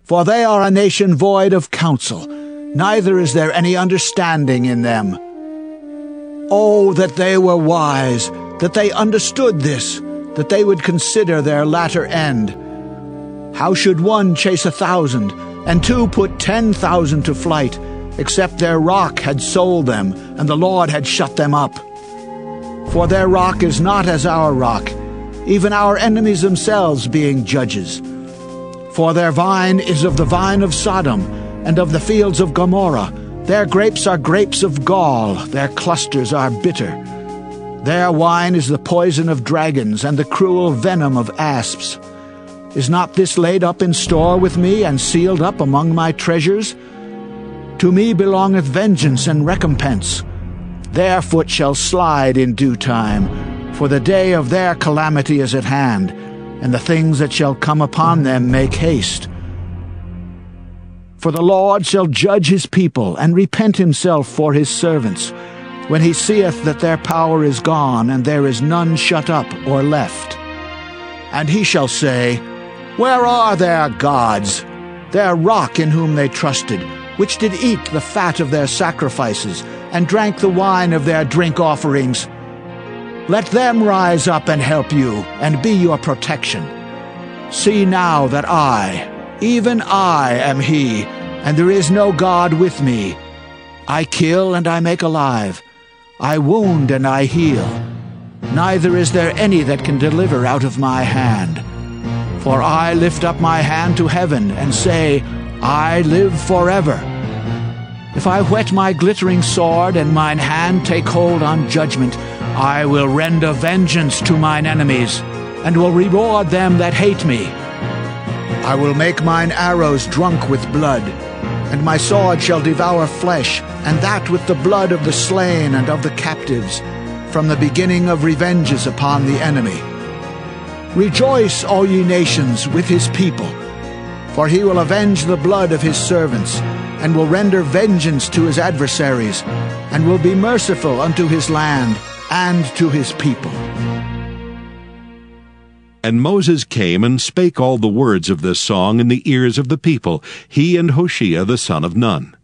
For they are a nation void of counsel, neither is there any understanding in them. Oh, that they were wise, that they understood this, that they would consider their latter end. How should one chase 1,000, and two put 10,000 to flight, except their rock had sold them, and the Lord had shut them up? For their rock is not as our rock, even our enemies themselves being judges. For their vine is of the vine of Sodom, and of the fields of Gomorrah. Their grapes are grapes of gall, their clusters are bitter. Their wine is the poison of dragons, and the cruel venom of asps. Is not this laid up in store with me, and sealed up among my treasures? To me belongeth vengeance and recompense. Their foot shall slide in due time, for the day of their calamity is at hand, and the things that shall come upon them make haste. For the Lord shall judge his people, and repent himself for his servants, when he seeth that their power is gone, and there is none shut up or left. And he shall say, Where are their gods, their rock in whom they trusted, which did eat the fat of their sacrifices, and drank the wine of their drink offerings? Let them rise up and help you, and be your protection. See now that I, even I, am he, and there is no God with me. I kill and I make alive. I wound and I heal. Neither is there any that can deliver out of my hand. For I lift up my hand to heaven, and say, I live forever. If I whet my glittering sword, and mine hand take hold on judgment, I will render vengeance to mine enemies, and will reward them that hate me. I will make mine arrows drunk with blood, and my sword shall devour flesh, and that with the blood of the slain and of the captives, from the beginning of revenges upon the enemy. Rejoice, all ye nations, with his people, for he will avenge the blood of his servants, and will render vengeance to his adversaries, and will be merciful unto his land and to his people. And Moses came and spake all the words of this song in the ears of the people, he and Hoshea the son of Nun.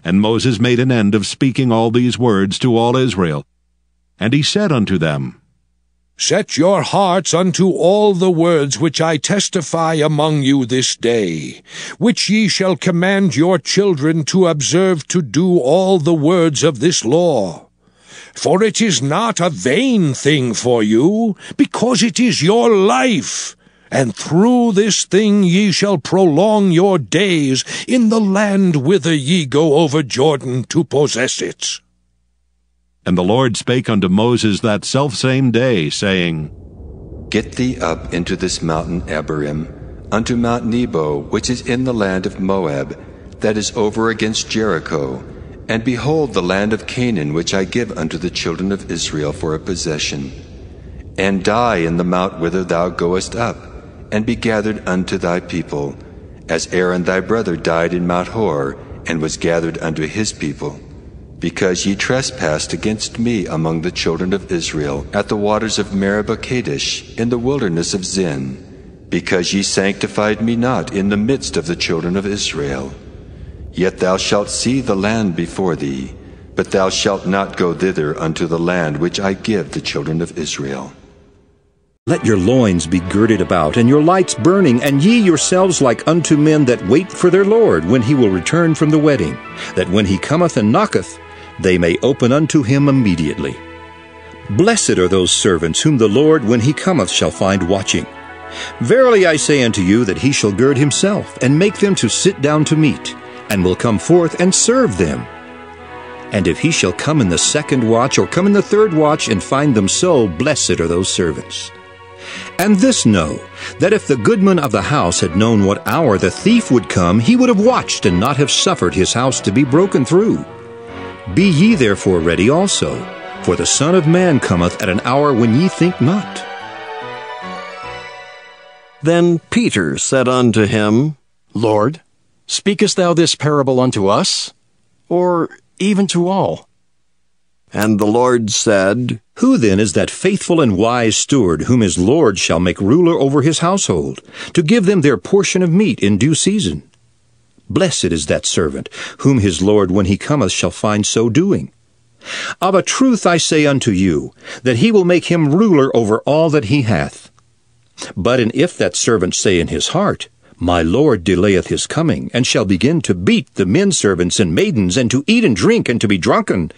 And Moses made an end of speaking all these words to all Israel. And he said unto them, Set your hearts unto all the words which I testify among you this day, which ye shall command your children to observe to do all the words of this law. For it is not a vain thing for you, because it is your life. And through this thing ye shall prolong your days in the land whither ye go over Jordan to possess it. And the Lord spake unto Moses that selfsame day, saying, Get thee up into this mountain Abarim, unto Mount Nebo, which is in the land of Moab, that is over against Jericho, and behold the land of Canaan, which I give unto the children of Israel for a possession. And die in the mount whither thou goest up, and be gathered unto thy people, as Aaron thy brother died in Mount Hor, and was gathered unto his people. Because ye trespassed against me among the children of Israel, at the waters of Meribah Kadesh, in the wilderness of Zin, because ye sanctified me not in the midst of the children of Israel. Yet thou shalt see the land before thee, but thou shalt not go thither unto the land which I give the children of Israel. Let your loins be girded about, and your lights burning, and ye yourselves like unto men that wait for their Lord, when he will return from the wedding, that when he cometh and knocketh, they may open unto him immediately. Blessed are those servants whom the Lord, when he cometh, shall find watching. Verily I say unto you, that he shall gird himself, and make them to sit down to meat, and will come forth and serve them. And if he shall come in the second watch, or come in the third watch, and find them so, blessed are those servants. And this know, that if the goodman of the house had known what hour the thief would come, he would have watched, and not have suffered his house to be broken through. Be ye therefore ready also, for the Son of Man cometh at an hour when ye think not. Then Peter said unto him, Lord, speakest thou this parable unto us, or even to all? And the Lord said, Who then is that faithful and wise steward, whom his Lord shall make ruler over his household, to give them their portion of meat in due season? Blessed is that servant, whom his Lord when he cometh shall find so doing. Of a truth I say unto you, that he will make him ruler over all that he hath. But if that servant say in his heart, My Lord delayeth his coming, and shall begin to beat the men servants and maidens, and to eat and drink, and to be drunken,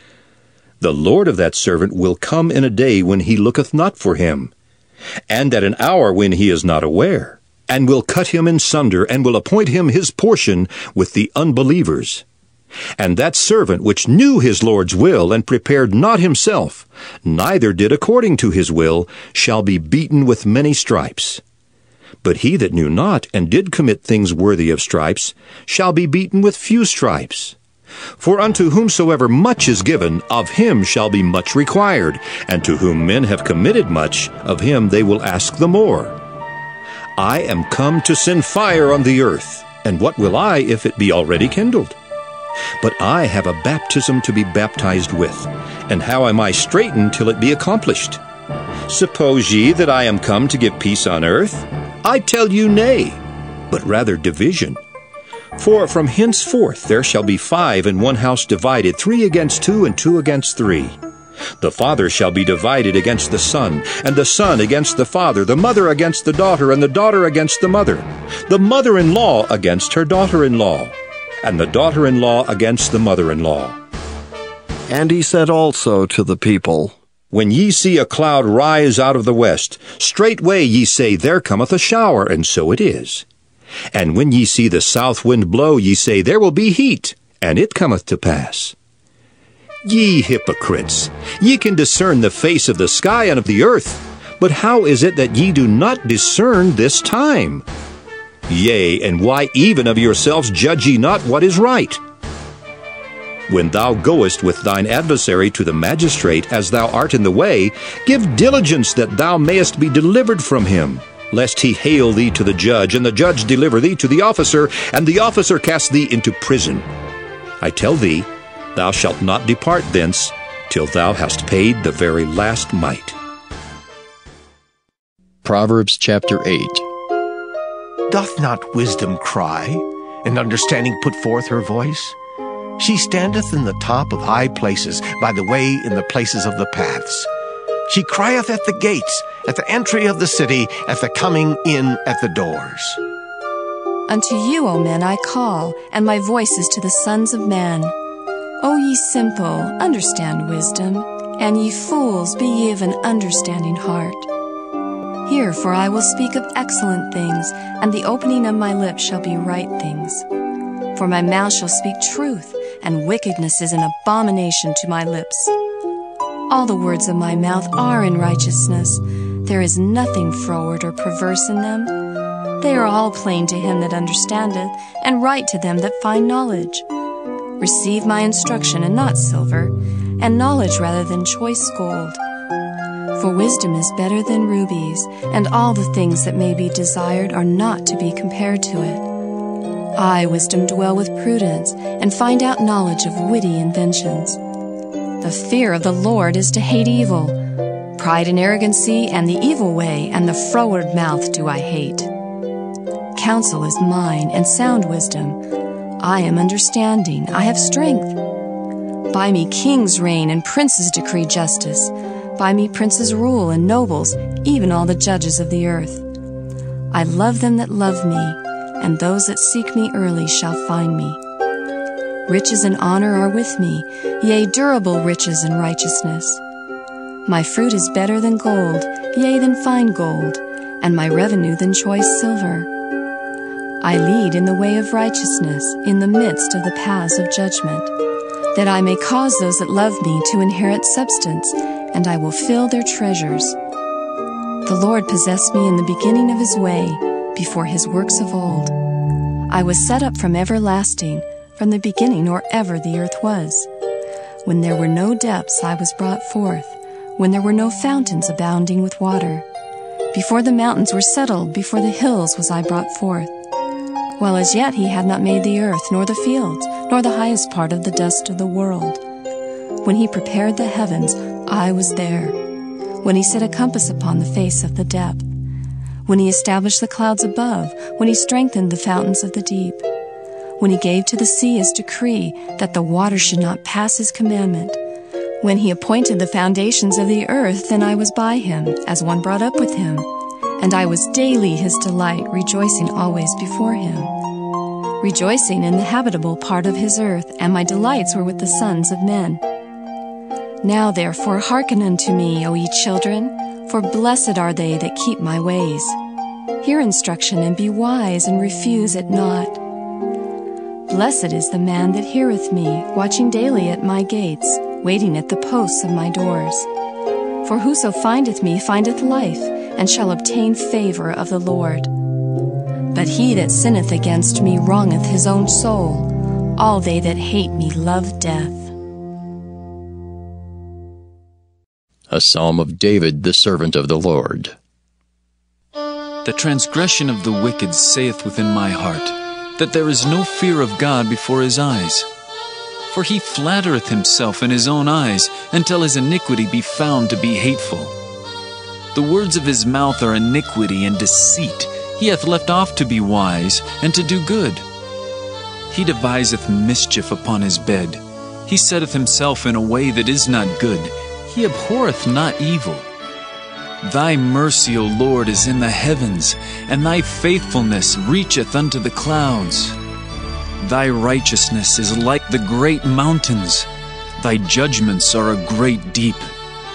the Lord of that servant will come in a day when he looketh not for him, and at an hour when he is not aware, and will cut him in sunder, and will appoint him his portion with the unbelievers. And that servant which knew his Lord's will, and prepared not himself, neither did according to his will, shall be beaten with many stripes. But he that knew not, and did commit things worthy of stripes, shall be beaten with few stripes. For unto whomsoever much is given, of him shall be much required, and to whom men have committed much, of him they will ask the more. I am come to send fire on the earth, and what will I if it be already kindled? But I have a baptism to be baptized with, and how am I straitened till it be accomplished? Suppose ye that I am come to give peace on earth? I tell you nay, but rather division. For from henceforth there shall be 5 in one house divided, 3 against 2, and 2 against 3. The father shall be divided against the son, and the son against the father, the mother against the daughter, and the daughter against the mother, the mother-in-law against her daughter-in-law, and the daughter-in-law against the mother-in-law. And he said also to the people, When ye see a cloud rise out of the west, straightway ye say, There cometh a shower, and so it is. And when ye see the south wind blow, ye say, There will be heat, and it cometh to pass. Ye hypocrites, ye can discern the face of the sky and of the earth, but how is it that ye do not discern this time? Yea, and why even of yourselves judge ye not what is right? When thou goest with thine adversary to the magistrate, as thou art in the way, give diligence that thou mayest be delivered from him, lest he hale thee to the judge, and the judge deliver thee to the officer, and the officer cast thee into prison. I tell thee, thou shalt not depart thence till thou hast paid the very last mite. Proverbs chapter 8. Doth not wisdom cry, and understanding put forth her voice? She standeth in the top of high places, by the way in the places of the paths. She crieth at the gates, at the entry of the city, at the coming in at the doors. Unto you, O men, I call, and my voice is to the sons of men. O ye simple, understand wisdom, and ye fools, be ye of an understanding heart. Hear, for I will speak of excellent things, and the opening of my lips shall be right things. For my mouth shall speak truth, and wickedness is an abomination to my lips. All the words of my mouth are in righteousness. There is nothing froward or perverse in them. They are all plain to him that understandeth, and right to them that find knowledge. Receive my instruction, and not silver, and knowledge rather than choice gold. For wisdom is better than rubies, and all the things that may be desired are not to be compared to it. I, wisdom, dwell with prudence, and find out knowledge of witty inventions. The fear of the Lord is to hate evil. Pride and arrogancy, and the evil way, and the froward mouth do I hate. Counsel is mine, and sound wisdom. I am understanding, I have strength. By me kings reign, and princes decree justice. By me princes rule, and nobles, even all the judges of the earth. I love them that love me, and those that seek me early shall find me. Riches and honor are with me, yea, durable riches and righteousness. My fruit is better than gold, yea, than fine gold, and my revenue than choice silver. I lead in the way of righteousness, in the midst of the paths of judgment, that I may cause those that love me to inherit substance, and I will fill their treasures. The Lord possessed me in the beginning of his way, before his works of old. I was set up from everlasting, from the beginning or ever the earth was. When there were no depths, I was brought forth, when there were no fountains abounding with water. Before the mountains were settled, before the hills was I brought forth. While as yet he had not made the earth, nor the fields, nor the highest part of the dust of the world. When he prepared the heavens, I was there. When he set a compass upon the face of the depth. When he established the clouds above, when he strengthened the fountains of the deep. when he gave to the sea his decree that the waters should not pass his commandment. When he appointed the foundations of the earth, then I was by him, as one brought up with him. And I was daily his delight, rejoicing always before him. Rejoicing in the habitable part of his earth, and my delights were with the sons of men. Now therefore hearken unto me, O ye children, for blessed are they that keep my ways. Hear instruction, and be wise, and refuse it not. Blessed is the man that heareth me, watching daily at my gates, waiting at the posts of my doors. For whoso findeth me findeth life, and shall obtain favor of the Lord. But he that sinneth against me wrongeth his own soul. All they that hate me love death. A Psalm of David, the servant of the Lord. The transgression of the wicked saith within my heart, that there is no fear of God before his eyes. For he flattereth himself in his own eyes, until his iniquity be found to be hateful. The words of his mouth are iniquity and deceit. He hath left off to be wise, and to do good. He deviseth mischief upon his bed. He setteth himself in a way that is not good. He abhorreth not evil. Thy mercy, O Lord, is in the heavens, and thy faithfulness reacheth unto the clouds. Thy righteousness is like the great mountains. Thy judgments are a great deep.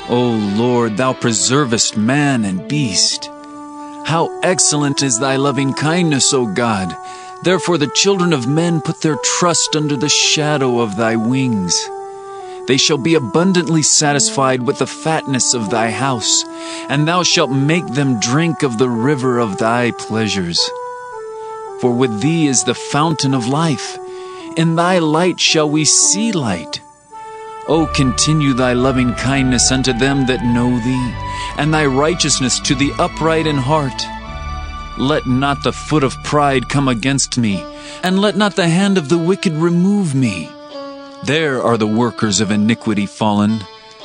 O Lord, thou preservest man and beast. How excellent is thy loving kindness, O God! Therefore the children of men put their trust under the shadow of thy wings. They shall be abundantly satisfied with the fatness of thy house, and thou shalt make them drink of the river of thy pleasures. For with thee is the fountain of life. In thy light shall we see light. O continue thy loving kindness unto them that know thee, and thy righteousness to the upright in heart. Let not the foot of pride come against me, and let not the hand of the wicked remove me. There are the workers of iniquity fallen.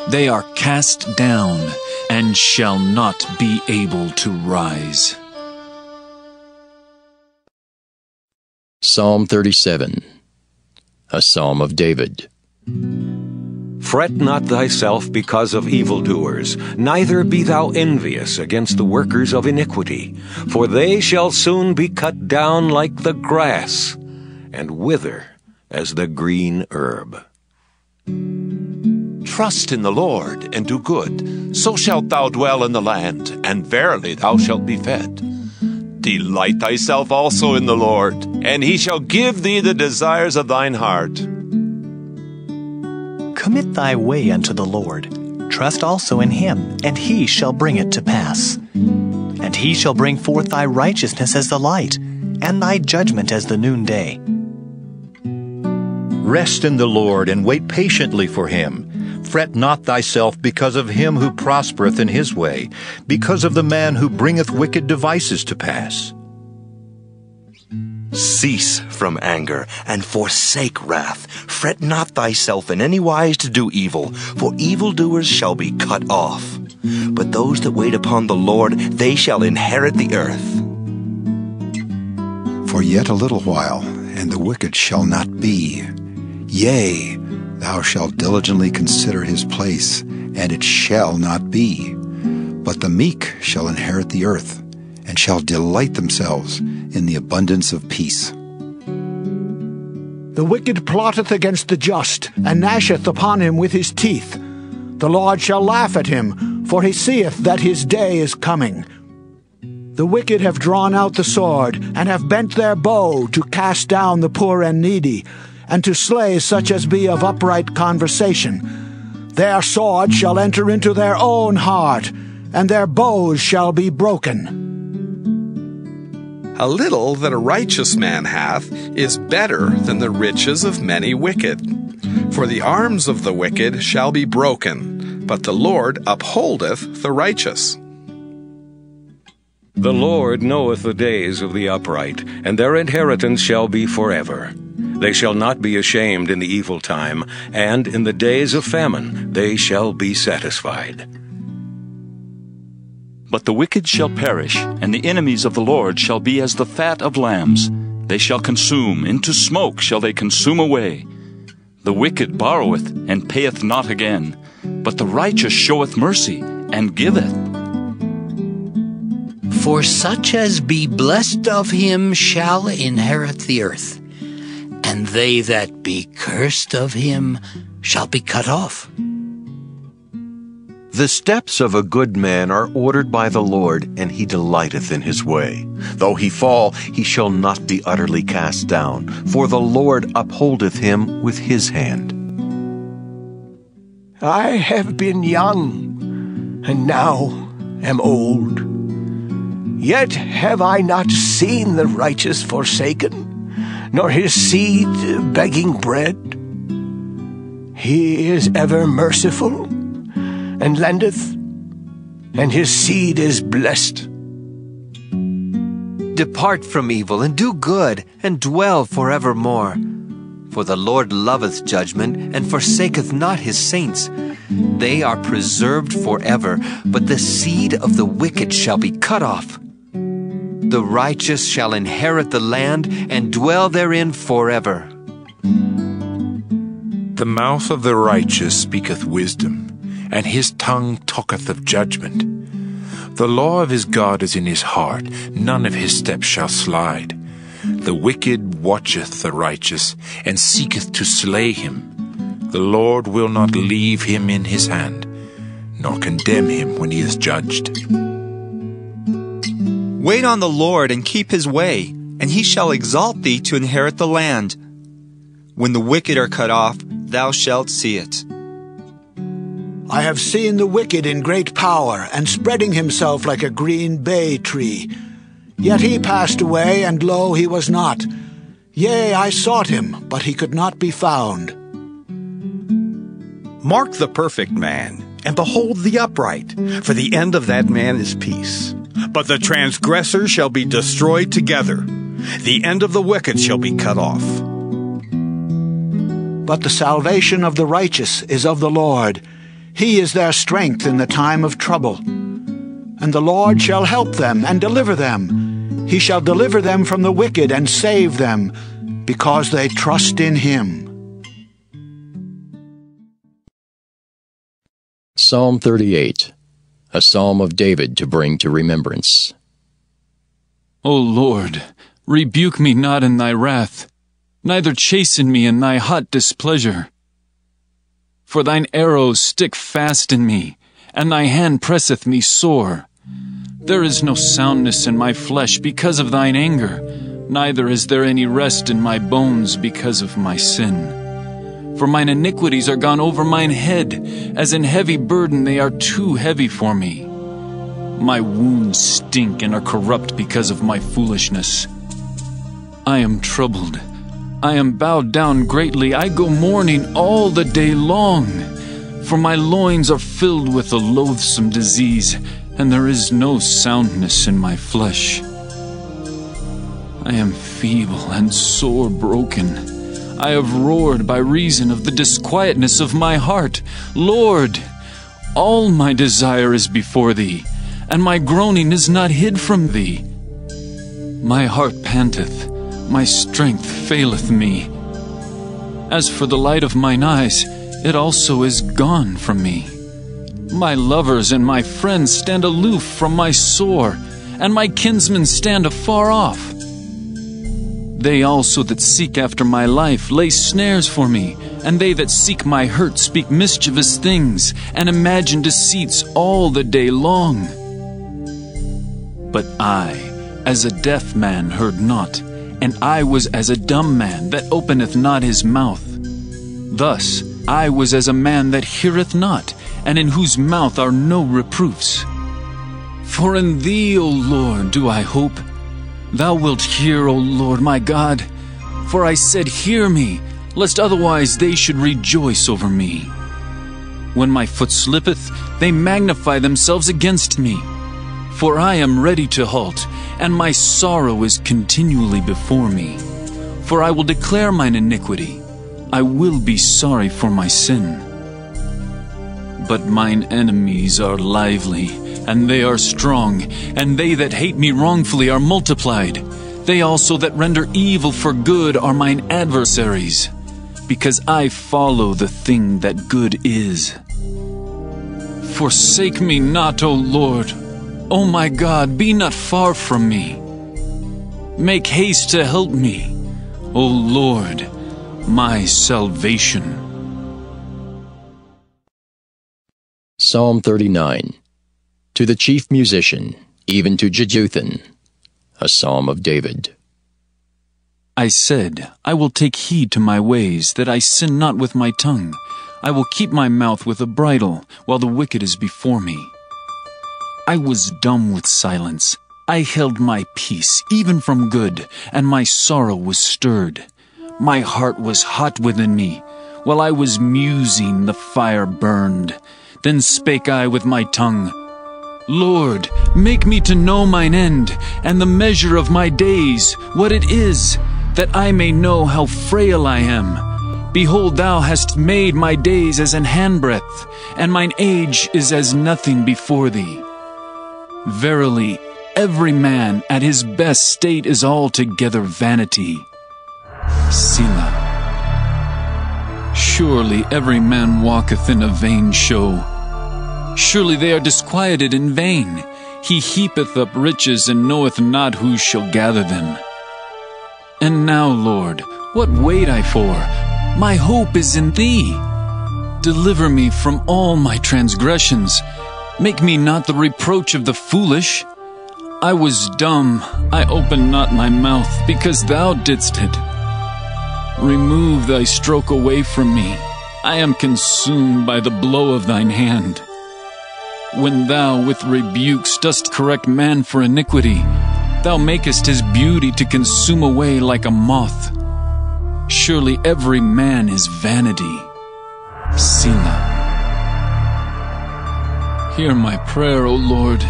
They are cast down, and shall not be able to rise. Psalm 37. A Psalm of David. Fret not thyself because of evildoers, neither be thou envious against the workers of iniquity, for they shall soon be cut down like the grass, and wither as the green herb. Trust in the Lord, and do good, so shalt thou dwell in the land, and verily thou shalt be fed. Delight thyself also in the Lord, and he shall give thee the desires of thine heart. Commit thy way unto the Lord. Trust also in him, and he shall bring it to pass. And he shall bring forth thy righteousness as the light, and thy judgment as the noonday. Rest in the Lord, and wait patiently for him. Fret not thyself because of him who prospereth in his way, because of the man who bringeth wicked devices to pass. Cease from anger, and forsake wrath. Fret not thyself in any wise to do evil, for evildoers shall be cut off. But those that wait upon the Lord, they shall inherit the earth. For yet a little while, and the wicked shall not be. Yea, thou shalt diligently consider his place, and it shall not be. But the meek shall inherit the earth, and shall delight themselves in the abundance of peace. The wicked plotteth against the just, and gnasheth upon him with his teeth. The Lord shall laugh at him, for he seeth that his day is coming. The wicked have drawn out the sword, and have bent their bow to cast down the poor and needy, and to slay such as be of upright conversation. Their sword shall enter into their own heart, and their bows shall be broken. A little that a righteous man hath is better than the riches of many wicked. For the arms of the wicked shall be broken, but the Lord upholdeth the righteous. The Lord knoweth the days of the upright, and their inheritance shall be forever. They shall not be ashamed in the evil time, and in the days of famine they shall be satisfied. But the wicked shall perish, and the enemies of the Lord shall be as the fat of lambs. they shall consume, into smoke shall they consume away. The wicked borroweth, and payeth not again, but the righteous showeth mercy, and giveth. For such as be blessed of him shall inherit the earth, and they that be cursed of him shall be cut off. The steps of a good man are ordered by the Lord, and he delighteth in his way. Though he fall, he shall not be utterly cast down, for the Lord upholdeth him with his hand. I have been young, and now am old. Yet have I not seen the righteous forsaken, nor his seed begging bread. He is ever merciful, and lendeth, and his seed is blessed. Depart from evil, and do good, and dwell forevermore. For the Lord loveth judgment, and forsaketh not his saints. They are preserved forever, but the seed of the wicked shall be cut off. The righteous shall inherit the land, and dwell therein forever. The mouth of the righteous speaketh wisdom, and his tongue talketh of judgment. The law of his God is in his heart, none of his steps shall slide. The wicked watcheth the righteous, and seeketh to slay him. The Lord will not leave him in his hand, nor condemn him when he is judged. Wait on the Lord, and keep his way, and he shall exalt thee to inherit the land. When the wicked are cut off, thou shalt see it. I have seen the wicked in great power, and spreading himself like a green bay tree. Yet he passed away, and lo, he was not. Yea, I sought him, but he could not be found. Mark the perfect man, and behold the upright, for the end of that man is peace. But the transgressors shall be destroyed together. The end of the wicked shall be cut off. But the salvation of the righteous is of the Lord. He is their strength in the time of trouble. And the Lord shall help them and deliver them. He shall deliver them from the wicked and save them, because they trust in him. Psalm 38, a psalm of David to bring to remembrance. O Lord, rebuke me not in thy wrath, neither chasten me in thy hot displeasure. For thine arrows stick fast in me, and thy hand presseth me sore. There is no soundness in my flesh because of thine anger, neither is there any rest in my bones because of my sin. For mine iniquities are gone over mine head, as an heavy burden they are too heavy for me. My wounds stink and are corrupt because of my foolishness. I am troubled. I am bowed down greatly. I go mourning all the day long. For my loins are filled with a loathsome disease, and there is no soundness in my flesh. I am feeble and sore broken. I have roared by reason of the disquietness of my heart. Lord, all my desire is before thee, and my groaning is not hid from thee. My heart panteth, my strength faileth me. As for the light of mine eyes, it also is gone from me. My lovers and my friends stand aloof from my sore, and my kinsmen stand afar off. They also that seek after my life lay snares for me, and they that seek my hurt speak mischievous things, and imagine deceits all the day long. But I, as a deaf man, heard not, and I was as a dumb man that openeth not his mouth. Thus I was as a man that heareth not, and in whose mouth are no reproofs. For in thee, O Lord, do I hope. Thou wilt hear, O Lord my God. For I said, hear me, lest otherwise they should rejoice over me. When my foot slippeth, they magnify themselves against me. For I am ready to halt, and my sorrow is continually before me. For I will declare mine iniquity. I will be sorry for my sin. But mine enemies are lively, and they are strong, and they that hate me wrongfully are multiplied. They also that render evil for good are mine adversaries, because I follow the thing that good is. Forsake me not, O Lord. O my God, be not far from me. Make haste to help me, O Lord, my salvation. Psalm 39. To the chief musician, even to Jeduthun, a psalm of David. I said, I will take heed to my ways, that I sin not with my tongue. I will keep my mouth with a bridle, while the wicked is before me. I was dumb with silence. I held my peace, even from good, and my sorrow was stirred. My heart was hot within me. While I was musing, the fire burned. Then spake I with my tongue, Lord, make me to know mine end, and the measure of my days, what it is, that I may know how frail I am. Behold, thou hast made my days as an handbreadth, and mine age is as nothing before thee. Verily, every man at his best state is altogether vanity. Selah. Surely every man walketh in a vain show. Surely they are disquieted in vain. He heapeth up riches, and knoweth not who shall gather them. And now, Lord, what wait I for? My hope is in Thee. Deliver me from all my transgressions. Make me not the reproach of the foolish. I was dumb, I opened not my mouth, because Thou didst it. Remove Thy stroke away from me. I am consumed by the blow of Thine hand. When Thou with rebukes dost correct man for iniquity, Thou makest his beauty to consume away like a moth. Surely every man is vanity. Selah. Hear my prayer, O Lord,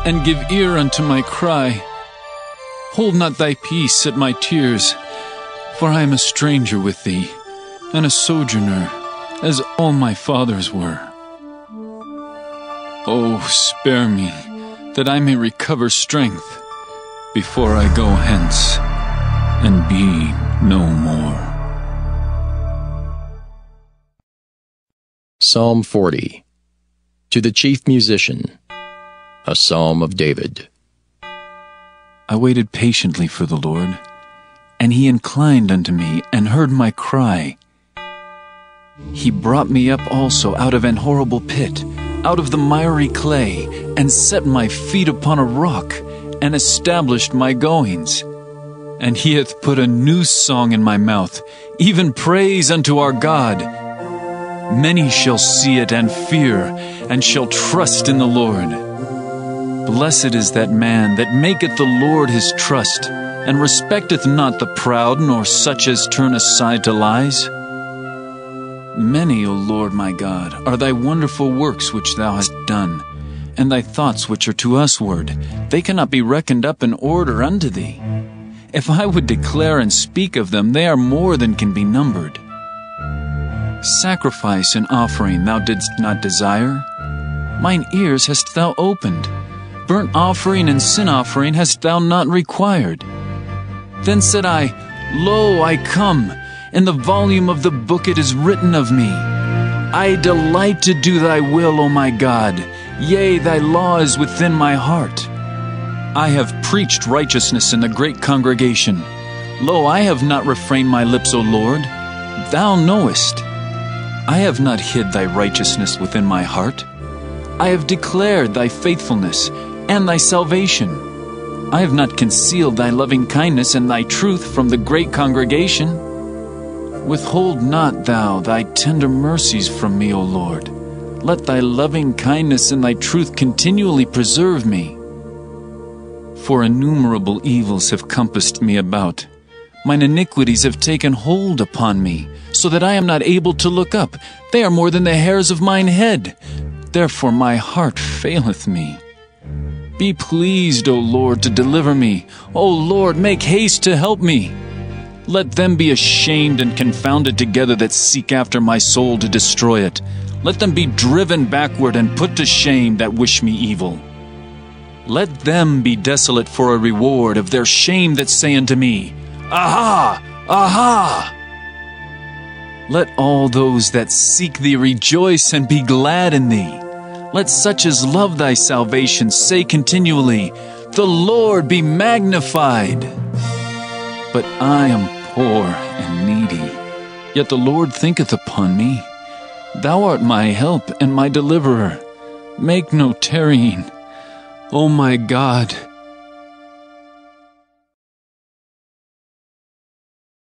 and give ear unto my cry. Hold not Thy peace at my tears, for I am a stranger with Thee, and a sojourner, as all my fathers were. Oh, spare me, that I may recover strength, before I go hence, and be no more. Psalm 40. To the chief musician, a psalm of David. I waited patiently for the Lord, and He inclined unto me, and heard my cry. He brought me up also out of an horrible pit, out of the miry clay, and set my feet upon a rock, and established my goings. And He hath put a new song in my mouth, even praise unto our God. Many shall see it and fear, and shall trust in the Lord. Blessed is that man that maketh the Lord his trust, and respecteth not the proud, nor such as turn aside to lies. Many, O Lord my God, are Thy wonderful works which Thou hast done, and Thy thoughts which are to usward. They cannot be reckoned up in order unto Thee. If I would declare and speak of them, they are more than can be numbered. Sacrifice and offering Thou didst not desire. Mine ears hast Thou opened. Burnt offering and sin offering hast Thou not required. Then said I, Lo, I come. In the volume of the book it is written of me. I delight to do Thy will, O my God. Yea, Thy law is within my heart. I have preached righteousness in the great congregation. Lo, I have not refrained my lips, O Lord. Thou knowest. I have not hid Thy righteousness within my heart. I have declared Thy faithfulness and Thy salvation. I have not concealed Thy loving kindness and Thy truth from the great congregation. Withhold not Thou Thy tender mercies from me, O Lord. Let Thy loving kindness and Thy truth continually preserve me. For innumerable evils have compassed me about. Mine iniquities have taken hold upon me, so that I am not able to look up. They are more than the hairs of mine head. Therefore my heart faileth me. Be pleased, O Lord, to deliver me. O Lord, make haste to help me. Let them be ashamed and confounded together that seek after my soul to destroy it. Let them be driven backward and put to shame that wish me evil. Let them be desolate for a reward of their shame that say unto me, Aha! Aha! Let all those that seek thee rejoice and be glad in thee. Let such as love thy salvation say continually, The Lord be magnified. But I am poor and needy, yet the Lord thinketh upon me. Thou art my help and my deliverer. Make no tarrying. O my God,